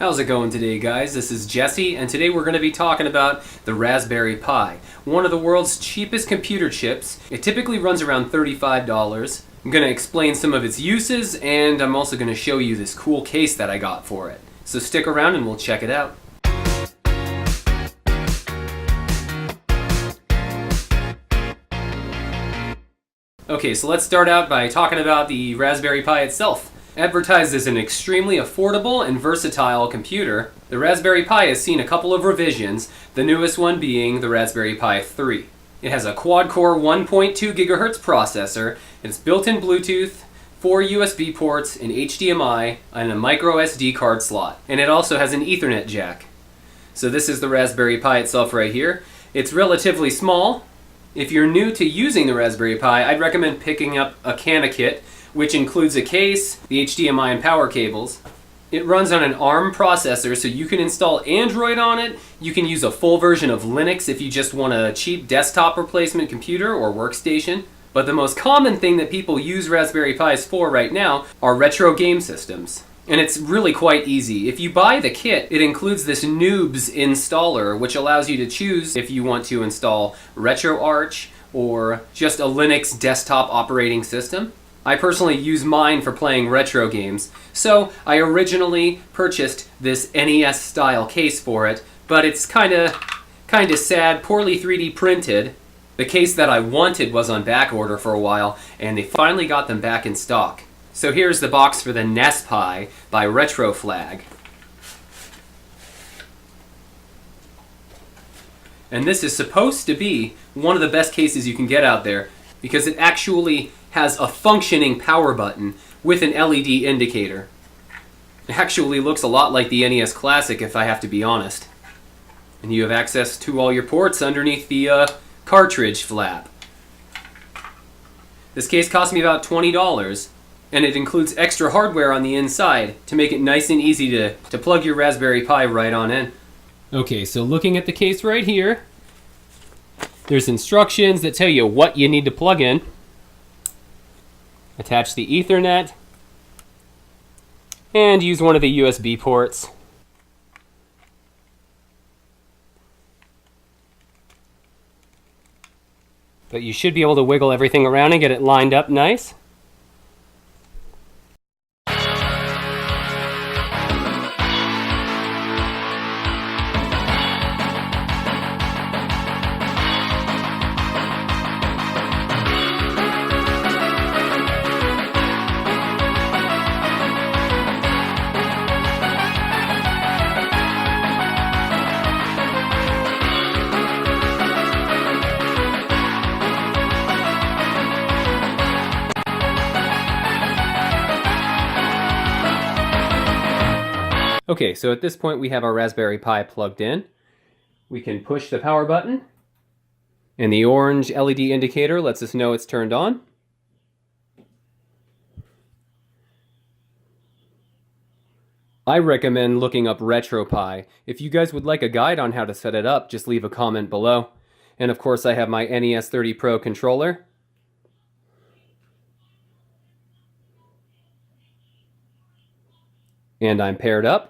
How's it going today, guys? This is Jesse, and today we're going to be talking about the Raspberry Pi, one of the world's cheapest computer chips. It typically runs around $35. I'm going to explain some of its uses, and I'm also going to show you this cool case that I got for it. So stick around and we'll check it out. Okay, so let's start out by talking about the Raspberry Pi itself. Advertised as an extremely affordable and versatile computer, the Raspberry Pi has seen a couple of revisions, the newest one being the Raspberry Pi 3. It has a quad-core 1.2 GHz processor, it's built-in Bluetooth, 4 USB ports, an HDMI, and a micro SD card slot. And it also has an Ethernet jack. So this is the Raspberry Pi itself right here. It's relatively small. If you're new to using the Raspberry Pi, I'd recommend picking up a CanaKit, which includes a case, the HDMI and power cables. It runs on an ARM processor, so you can install Android on it. You can use a full version of Linux if you just want a cheap desktop replacement computer or workstation. But the most common thing that people use Raspberry Pis for right now are retro game systems. And it's really quite easy. If you buy the kit, it includes this Noobs installer, which allows you to choose if you want to install RetroArch or just a Linux desktop operating system. I personally use mine for playing retro games, so I originally purchased this NES style case for it, but it's kinda sad, poorly 3D printed. The case that I wanted was on back order for a while, and they finally got them back in stock. So here's the box for the NESPi by Retroflag. And this is supposed to be one of the best cases you can get out there, because it actually has a functioning power button with an LED indicator. It actually looks a lot like the NES Classic, if I have to be honest. And you have access to all your ports underneath the cartridge flap. This case cost me about $20, and it includes extra hardware on the inside to make it nice and easy to plug your Raspberry Pi right on in. Okay, so looking at the case right here, there's instructions that tell you what you need to plug in. Attach the Ethernet, and use one of the USB ports. But you should be able to wiggle everything around and get it lined up nice. Okay, so at this point we have our Raspberry Pi plugged in. We can push the power button, and the orange LED indicator lets us know it's turned on. I recommend looking up Retropie. If you guys would like a guide on how to set it up, just leave a comment below. And of course I have my NES 30 Pro controller. And I'm paired up.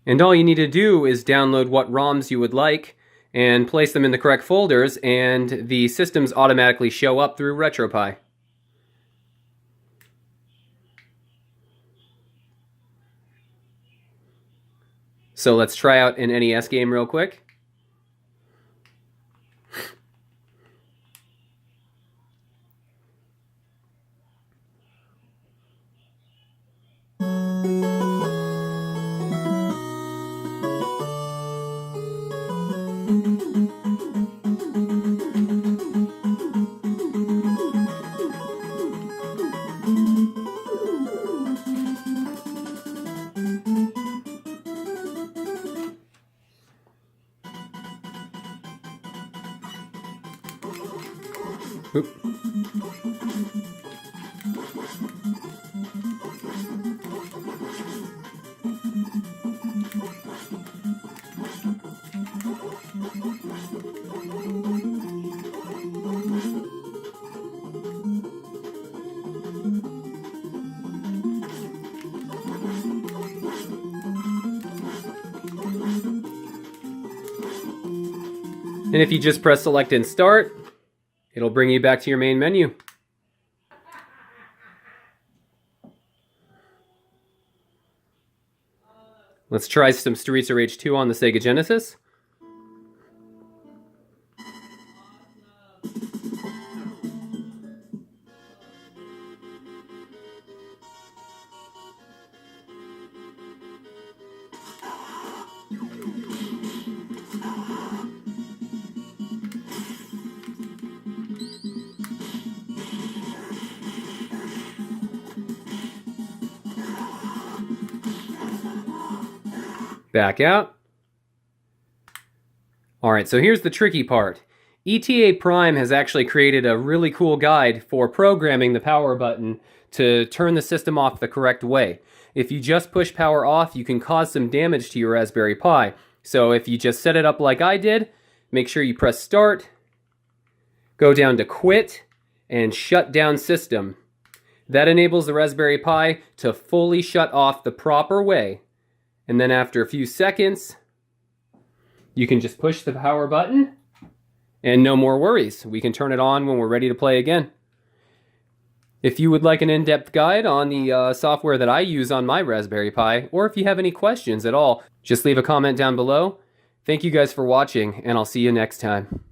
And all you need to do is download what ROMs you would like and place them in the correct folders, and the systems automatically show up through Retropie. So let's try out an NES game real quick. Oop. And if you just press select and start, it'll bring you back to your main menu. Let's try some Streets of Rage 2 on the Sega Genesis. Back out. Alright, so here's the tricky part. ETAPrime has actually created a really cool guide for programming the power button to turn the system off the correct way. If you just push power off, you can cause some damage to your Raspberry Pi. So if you just set it up like I did, make sure you press start, go down to quit, and shut down system. That enables the Raspberry Pi to fully shut off the proper way. And then after a few seconds, you can just push the power button and no more worries. We can turn it on when we're ready to play again. If you would like an in-depth guide on the software that I use on my Raspberry Pi, or if you have any questions at all, just leave a comment down below. Thank you guys for watching, and I'll see you next time.